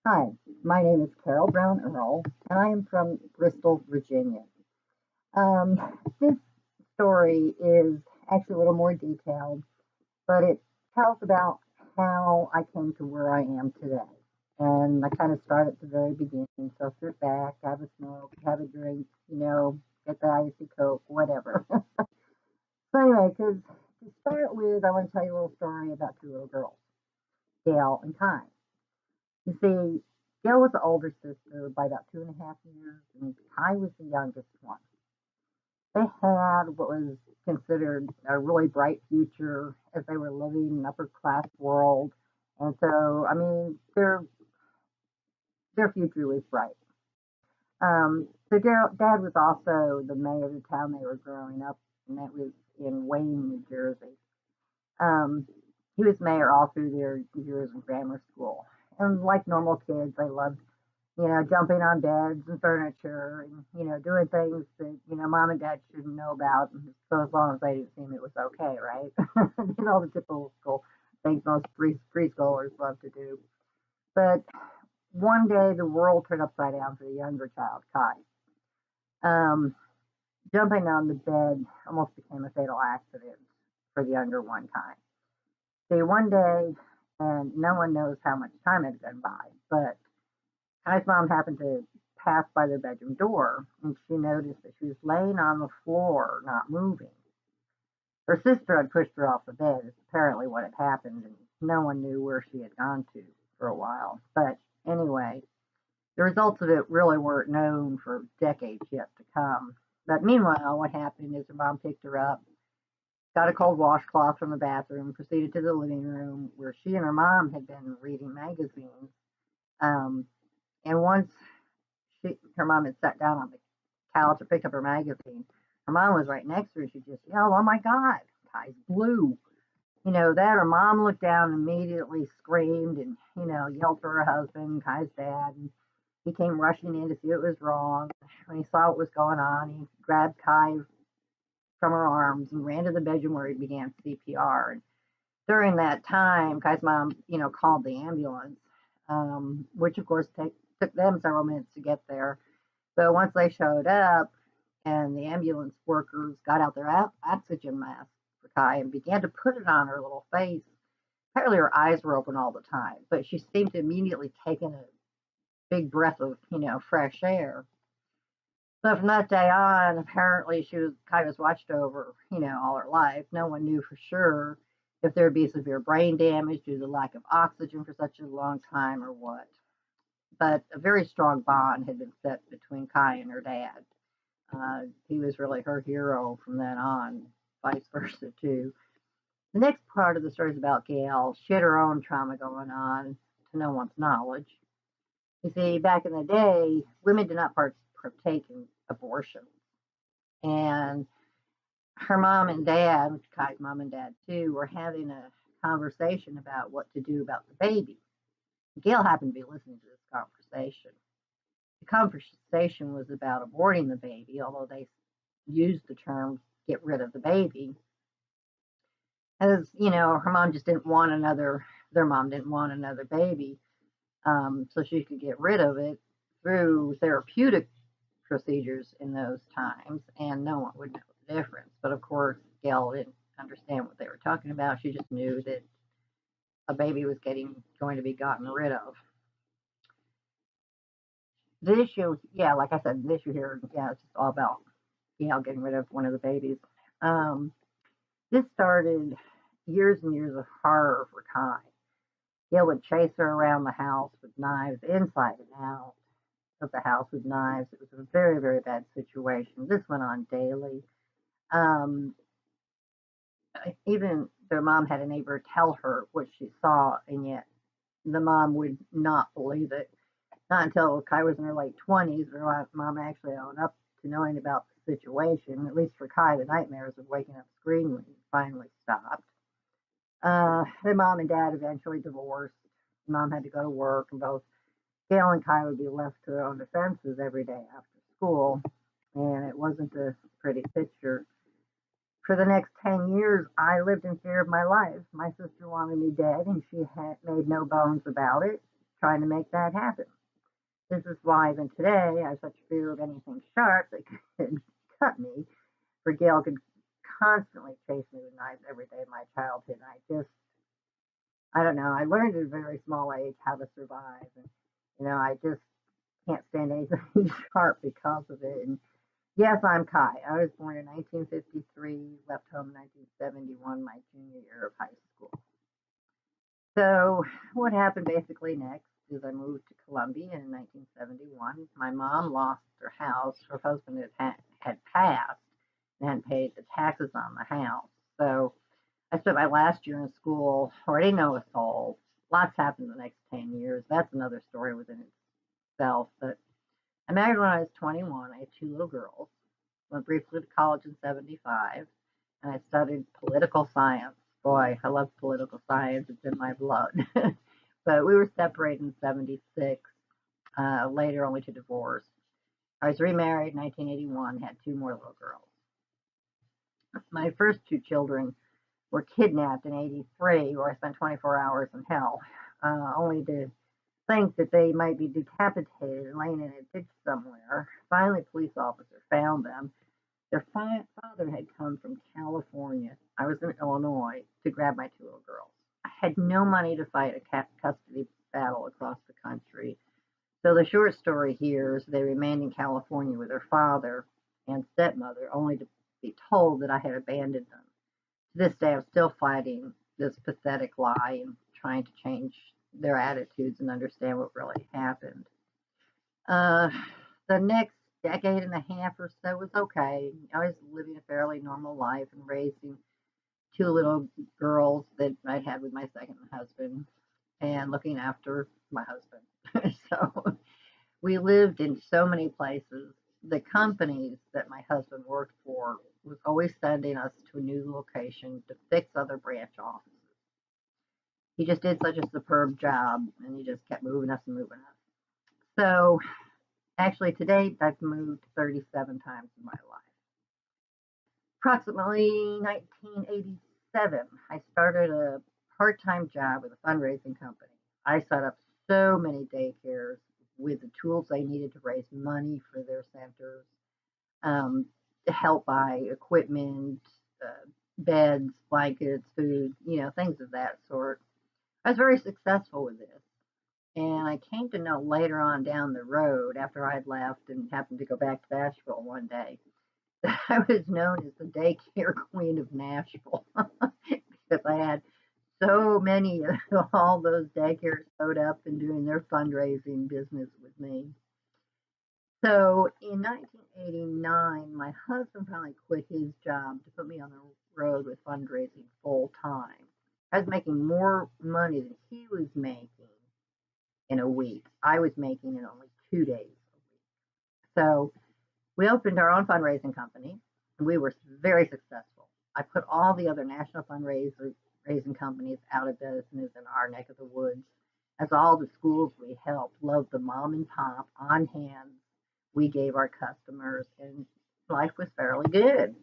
Hi, my name is Carol Brown Earl, and I am from Bristol, Virginia. This story is actually a little more detailed, but it tells about how I came to where I am today. And I kind of start at the very beginning. So sit back, have a smoke, have a drink, get the icy Coke, whatever. So anyway, because to start with, I want to tell you a little story about two little girls, Gail and Kai. You see, Gail was the older sister by about 2.5 years, and Kai was the youngest one. They had what was considered a really bright future as they were living in an upper class world. And so, I mean, their future was bright. So their dad was also the mayor of the town they were growing up, and that was in Wayne, New Jersey. Um, he was mayor all through their years in grammar school. And like normal kids, they loved jumping on beds and furniture and, doing things that, mom and dad shouldn't know about. So as long as they didn't seem it was okay, right? The typical things most preschoolers love to do. But one day the world turned upside down for the younger child, Kai. Um, Jumping on the bed almost became a fatal accident for the younger one, Kai. See, one day, and no one knows how much time had gone by, but Kai's mom happened to pass by their bedroom door, and she noticed that she was laying on the floor, not moving. Her sister had pushed her off the bed, is apparently what had happened, and no one knew where she had gone to for a while. But anyway, the results of it really weren't known for decades yet to come. But meanwhile, what happened is her mom picked her up, got a cold washcloth from the bathroom, proceeded to the living room where she and her mom had been reading magazines. Um, and once her mom had sat down on the couch and picked up her magazine. Her mom was right next to her. She just yelled, "Oh my God, Kai's blue." That her mom looked down and immediately screamed and, yelled for her husband, Kai's dad. And he came rushing in to see what was wrong. When he saw what was going on, he grabbed Kai from her arms and ran to the bedroom where he began CPR. And during that time, Kai's mom, called the ambulance, which of course took them several minutes to get there. So once they showed up and the ambulance workers got out their oxygen mask for Kai and began to put it on her little face, apparently her eyes were open all the time, but she seemed to immediately take in a big breath of, fresh air. So from that day on, apparently Kai was watched over, all her life. No one knew for sure if there'd be severe brain damage due to the lack of oxygen for such a long time or what. But a very strong bond had been set between Kai and her dad. He was really her hero from then on, vice versa too. The next part of the story is about Gail. She had her own trauma going on to no one's knowledge. You see, back in the day, women did not partake in abortion. And her mom and dad, Kai's mom and dad too, were having a conversation about what to do about the baby. Gail happened to be listening to this conversation. The conversation was about aborting the baby, although they used the term get rid of the baby. As her mom just didn't want their mom didn't want another baby, so she could get rid of it through therapeutic procedures in those times, and no one would know the difference. But of course, Gail didn't understand what they were talking about. She just knew that a baby was going to be gotten rid of. The issue, yeah, like I said, the issue here, yeah, it's just all about getting rid of one of the babies. Um, this started years and years of horror for Kai. Gail would chase her around the house with knives, inside and out of the house with knives. It was a very, very bad situation. This went on daily. Um, Even their mom had a neighbor tell her what she saw, and yet the mom would not believe it. Not until Kai was in her late 20s, her mom actually owned up to knowing about the situation. At least for Kai, the nightmares of waking up screaming finally stopped. Their mom and dad eventually divorced. Mom had to go to work, and both Gail and Kai would be left to their own defenses every day after school, and it wasn't a pretty picture. For the next 10 years, I lived in fear of my life. My sister wanted me dead, and she had made no bones about it. trying to make that happen. This is why even today I have such fear of anything sharp that could cut me. For Gail could constantly chase me with knives every day of my childhood. And I don't know, I learned at a very small age how to survive. And, I just can't stand anything sharp because of it. And yes, I'm Kai. I was born in 1953, left home in 1971, my junior year of high school. So what happened basically next is I moved to Columbia in 1971. My mom lost her house. Her husband had passed and hadn't paid the taxes on the house. So I spent my last year in school, already know a soul. Lots happened in the next 10 years. That's another story within itself. But I married when I was 21. I had two little girls. Went briefly to college in 75, and I studied political science. Boy, I love political science. It's in my blood. But we were separated in 76, later only to divorce. I was remarried in 1981, had two more little girls. My first two children were kidnapped in 83, where I spent 24 hours in hell, only to think that they might be decapitated and laying in a ditch somewhere. Finally, a police officer found them. Their father had come from California. I was in Illinois to grab my two little girls. I had no money to fight a custody battle across the country. So the short story here is they remained in California with their father and stepmother, only to be told that I had abandoned them. To this day, I'm still fighting this pathetic lie and trying to change their attitudes and understand what really happened. The next decade and a half or so was okay. I was living a fairly normal life and raising two little girls that I had with my second husband and looking after my husband. So we lived in so many places. The companies that my husband worked for was always sending us to a new location to fix other branch offices. He just did such a superb job, and he just kept moving us and moving us. So actually, to date, I've moved 37 times in my life. Approximately 1987, I started a part-time job with a fundraising company. I set up so many daycares with the tools they needed to raise money for their centers, to help buy equipment, beds, blankets, food, things of that sort. I was very successful with this. And I came to know later on down the road, after I'd left and happened to go back to Nashville one day, that I was known as the daycare queen of Nashville because I had so many of all those daycares showed up and doing their fundraising business with me. So in 1989, my husband finally quit his job to put me on the road with fundraising full time. I was making more money than he was making in a week. I was making in only 2 days a week. So we opened our own fundraising company, and we were very successful. I put all the other national fundraising companies out of business in our neck of the woods, as all the schools we helped loved the mom and pop on hand we gave our customers, and life was fairly good.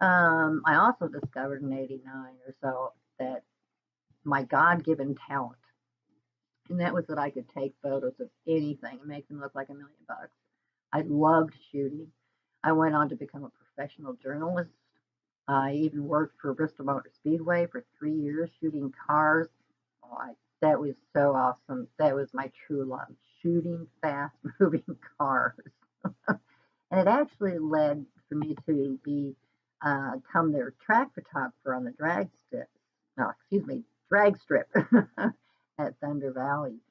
I also discovered in '89 or so that my God-given talent, and that was that I could take photos of anything and make them look like $1,000,000. I loved shooting. I went on to become a professional journalist. I even worked for Bristol Motor Speedway for 3 years shooting cars. Oh, that was so awesome. That was my true love, shooting fast moving cars. And it actually led for me to become their track photographer on the drag strip at Thunder Valley.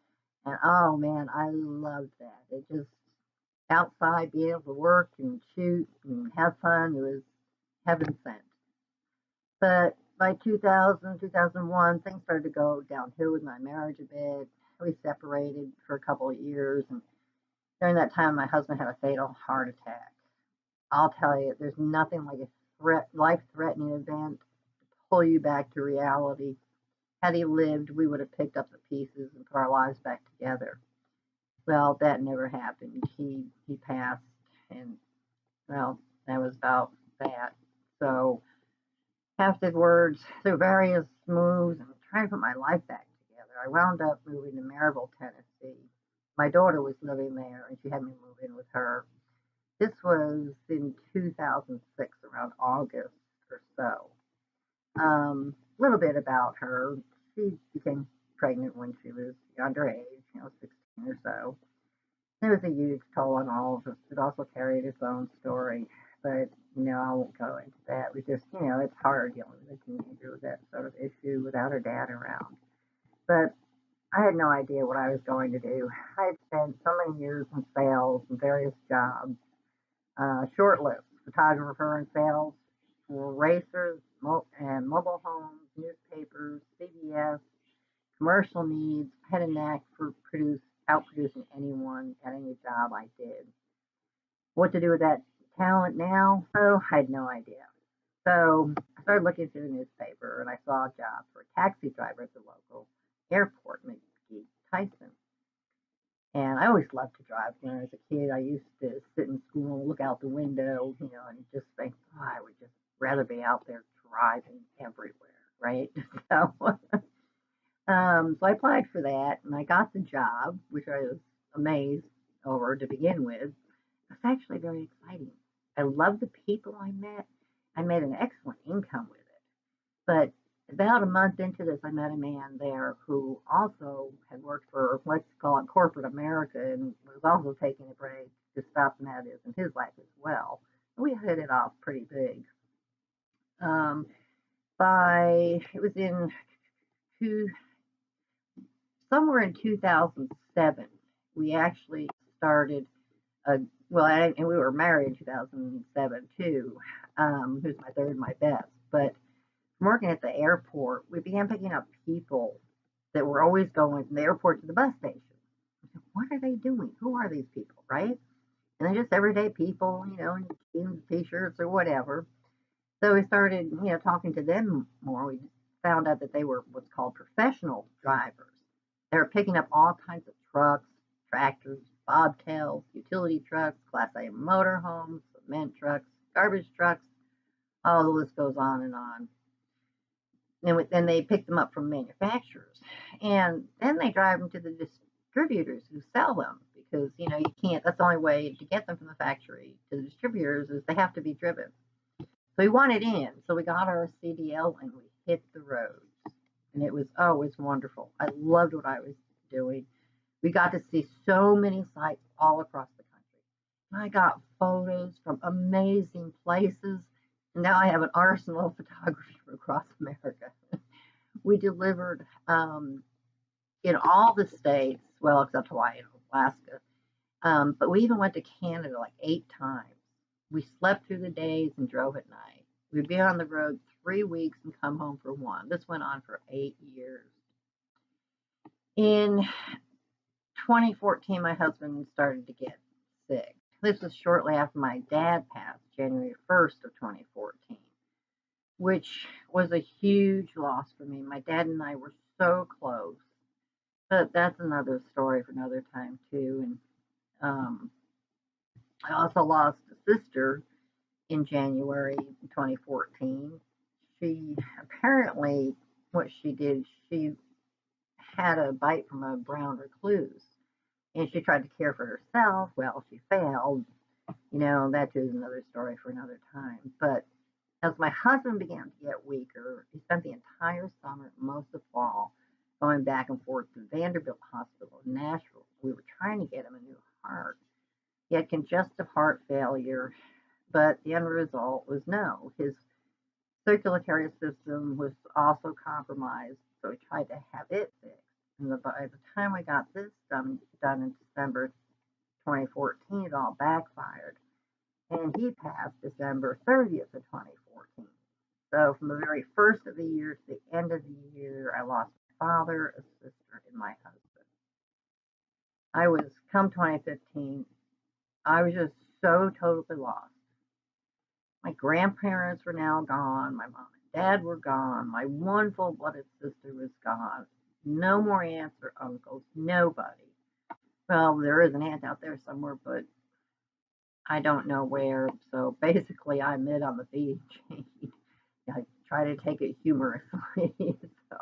And oh man, I loved that. It just outside, being able to work and shoot and have fun, it was heaven sent. But by 2000, 2001, things started to go downhill with my marriage a bit. We separated for a couple of years, and during that time, my husband had a fatal heart attack. I'll tell you, there's nothing like a life-threatening event to pull you back to reality. Had he lived, we would have picked up the pieces and put our lives back together. Well, that never happened. He passed, and well, that was about that. So afterwards, through various moves and trying to put my life back together, I wound up moving to Maryville, Tennessee. My daughter was living there, and she had me move in with her. This was in 2006, around August or so. A little bit about her. She became pregnant when she was underage, 16 or so. It was a huge toll on all of us. It also carried its own story, but I won't go into that. It was just, it's hard dealing with a teenager with that sort of issue without her dad around. But I had no idea what I was going to do. I had spent so many years in sales and various jobs, short list, photographer in sales for racers and mobile homes, newspapers, CBS, commercial needs. I had a knack for outproducing anyone at any job I did. What to do with that talent now? Oh, I had no idea. So I started looking through the newspaper and I saw a job for a taxi driver at the local airport, McGee Tyson. And I always loved to drive. As a kid, I used to sit in school and look out the window, and just think, oh, I would just rather be out there driving everywhere, right? So, so I applied for that, and I got the job, which I was amazed over to begin with. It was actually very exciting. I loved the people I met. I made an excellent income with it. But about a month into this, I met a man there who also had worked for, let's call it corporate America, and was also taking a break to stop and have this in his life as well. And we hit it off pretty big. Um, it was in somewhere in 2007, we actually started and we were married in 2007 too. Who's my third, my best. But from working at the airport, we began picking up people that were always going from the airport to the bus station. What are they doing? Who are these people, right? And they're just everyday people, in jeans, t-shirts, or whatever. So we started, talking to them more. We found out that they were what's called professional drivers. They were picking up all kinds of trucks, tractors, bobtails, utility trucks, Class A motorhomes, cement trucks, garbage trucks. Oh, the list goes on and on. And then they pick them up from manufacturers, and then they drive them to the distributors who sell them because you can't. That's the only way to get them from the factory to the distributors is they have to be driven. So we wanted in, so we got our CDL and we hit the roads, and it was wonderful. I loved what I was doing. We got to see so many sights all across the country. I got photos from amazing places. And now I have an arsenal of photography from across America. We delivered in all the states, well, except Hawaii and Alaska. But we even went to Canada like 8 times. We slept through the days and drove at night. We'd be on the road 3 weeks and come home for 1. This went on for 8 years. In 2014, my husband started to get sick. This was shortly after my dad passed, January 1st of 2014, which was a huge loss for me. My dad and I were so close, but that's another story for another time too. And I also lost a sister in January 2014. She apparently, what she did, she had a bite from a brown recluse. And she tried to care for herself. Well, she failed. That too is another story for another time. But as my husband began to get weaker, he spent the entire summer, most of fall, going back and forth to Vanderbilt Hospital in Nashville. We were trying to get him a new heart. He had congestive heart failure, but the end result was no. His circulatory system was also compromised, so we tried to have it fixed. And by the time we got this done in December 2014, it all backfired. And he passed December 30th of 2014. So from the very first of the year to the end of the year, I lost my father, a sister, and my husband. Come 2015, I was just so totally lost. My grandparents were now gone. My mom and dad were gone. My one full-blooded sister was gone. No more aunts or uncles, nobody. Well, there is an aunt out there somewhere, but I don't know where. So basically, I'm mid on the feeding chain. I try to take it humorously. So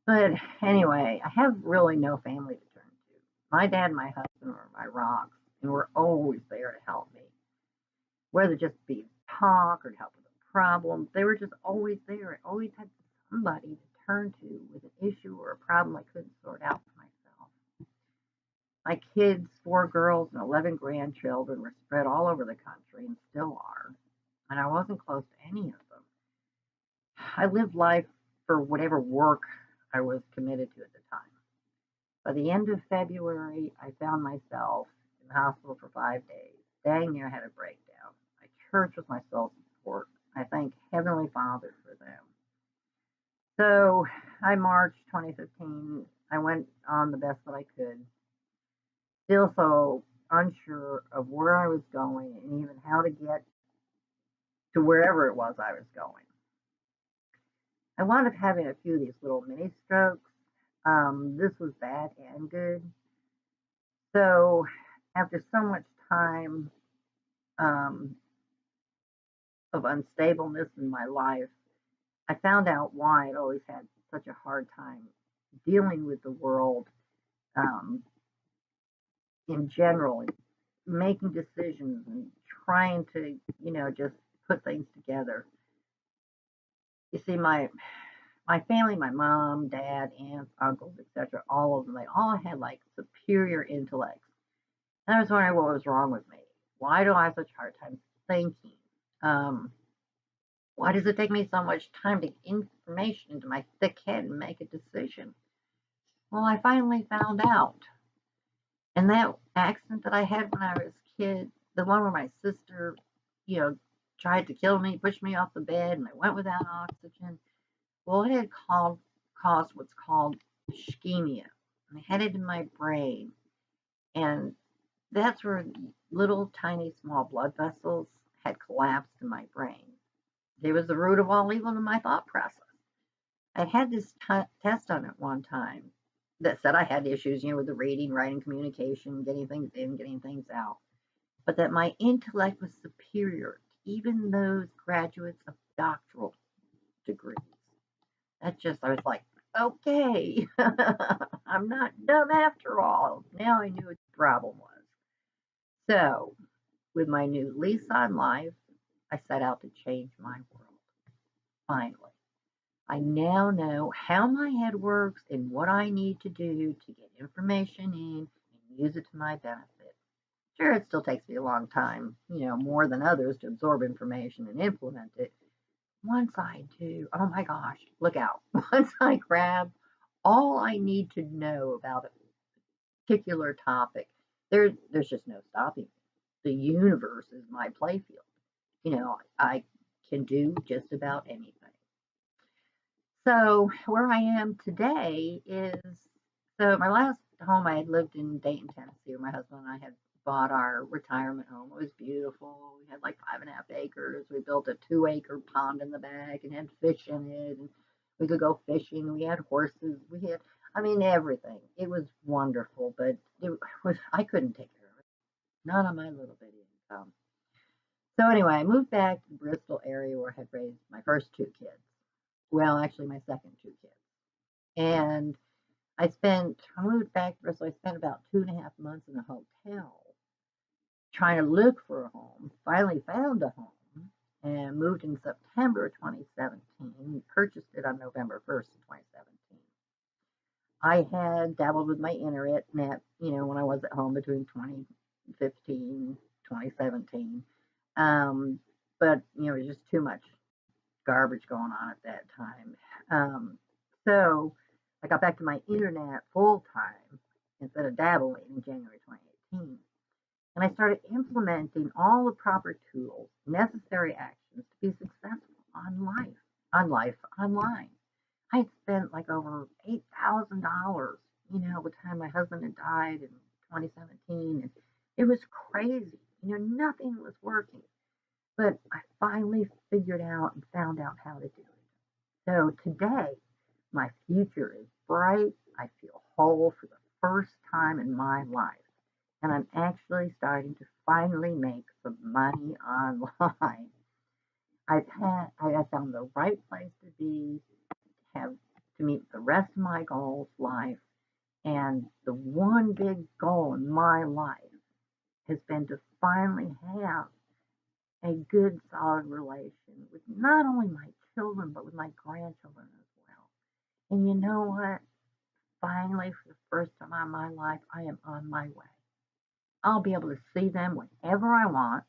But anyway, I have really no family to turn to. My dad and my husband were my rocks and were always there to help me, whether just be talk or to help with a problem. They were just always there. I always had somebody to turn to with an issue or a problem I couldn't sort out for myself. My kids, 4 girls and 11 grandchildren, were spread all over the country and still are, and I wasn't close to any of them. I lived life for whatever work I was committed to at the time. By the end of February, I found myself in the hospital for 5 days. Dang near had a breakdown. My church was my sole support. I thank Heavenly Father for them. So I March 2015. I went on the best that I could, still so unsure of where I was going and even how to get to wherever it was I was going. I wound up having a few of these little mini strokes. This was bad and good. So after so much time um, of unstableness in my life, I found out why I'd always had such a hard time dealing with the world um, in general, and making decisions and trying to, just put things together. You see, my family, my mom, dad, aunts, uncles, etc., all of them, they all had like superior intellects. And I was wondering what was wrong with me. Why do I have such a hard time thinking? Um, why does it take me so much time to get information into my thick head and make a decision? Well, I finally found out. And that accident that I had when I was a kid, the one where my sister, you know, tried to kill me, pushed me off the bed, and I went without oxygen. Well, it had caused what's called ischemia. And it headed in my brain. And that's where little tiny small blood vessels had collapsed in my brain. It was the root of all evil in my thought process. I had this test on it one time that said I had issues, with the reading, writing, communication, getting things in, getting things out, but that my intellect was superior to even those graduates of doctoral degrees. I was like, okay, I'm not dumb after all. Now I knew what the problem was. So, with my new lease on life, I set out to change my world. Finally, I now know how my head works and what I need to do to get information in and use it to my benefit. Sure, it still takes me a long time, more than others to absorb information and implement it. Once I do, oh my gosh, look out. Once I grab all I need to know about a particular topic, there's just no stopping me. The universe is my playfield. I can do just about anything. So where I am today is, so my last home, I had lived in Dayton, Tennessee, where my husband and I had bought our retirement home. It was beautiful. We had like 5.5 acres. We built a 2 acre pond in the back and had fish in it. And we could go fishing. We had horses. We had, I mean, everything. It was wonderful, but I couldn't take care of it. Not on my little bitty income. So anyway, I moved back to the Bristol area where I had raised my first 2 kids. Well, actually, my second 2 kids. And I moved back to Bristol. I spent about 2.5 months in a hotel trying to look for a home. Finally found a home and moved in September 2017. Purchased it on November 1st, 2017. I had dabbled with my internet, when I was at home between 2015, 2017. But, it was just too much garbage going on at that time. So I got back to my internet full time instead of dabbling in January 2018. And I started implementing all the proper tools, necessary actions to be successful online. I had spent like over $8,000, by the time my husband had died in 2017. And it was crazy. Nothing was working. But I finally figured out and found out how to do it. So today, my future is bright. I feel whole for the first time in my life. And I'm actually starting to finally make some money online. I found the right place to be, to meet the rest of my goals, life, and the one big goal in my life has been to finally have a good, solid relation with not only my children, but with my grandchildren as well. And you know what? Finally, for the first time in my life, I am on my way. I'll be able to see them whenever I want.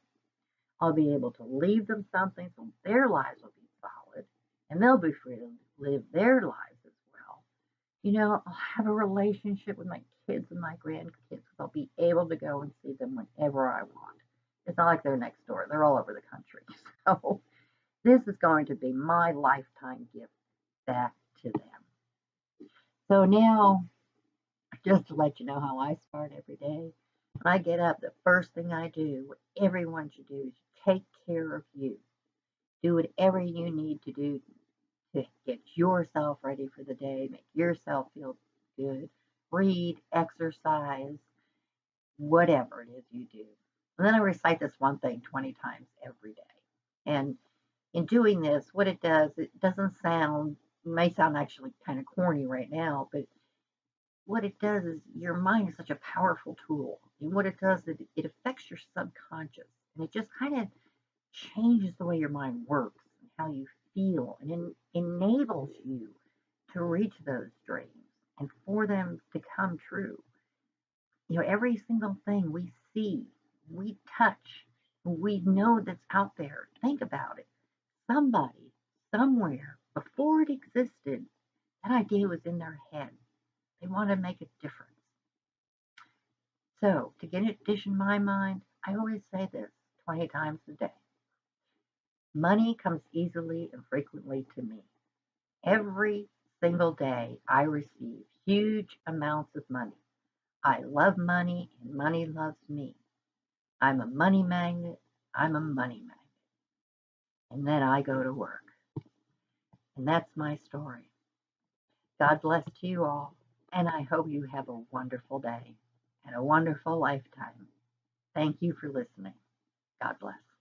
I'll be able to leave them something so their lives will be solid and they'll be free to live their lives as well. I'll have a relationship with my kids and my grandkids. I'll be able to go and see them whenever I want. It's not like they're next door, they're all over the country. So, this is going to be my lifetime gift back to them. So, now, just to let you know how I start every day, when I get up, the first thing I do, what everyone should do, is take care of you. Do whatever you need to do to get yourself ready for the day, make yourself feel good, read, exercise, whatever it is you do. And then I recite this one thing 20 times every day. And in doing this, what it does, it doesn't sound, it may sound actually kind of corny right now, but what it does is your mind is such a powerful tool. And what it does is it affects your subconscious. And it just kind of changes the way your mind works and how you feel and enables you to reach those dreams and for them to come true. Every single thing we see, we touch, we know that's out there. Think about it. Somebody, somewhere, before it existed, that idea was in their head. They want to make a difference. So, to get it dish in my mind, I always say this 20 times a day. Money comes easily and frequently to me. Every single day, I receive huge amounts of money. I love money, and money loves me. I'm a money magnet. I'm a money magnet. And then I go to work. And that's my story. God bless to you all, and I hope you have a wonderful day and a wonderful lifetime. Thank you for listening. God bless.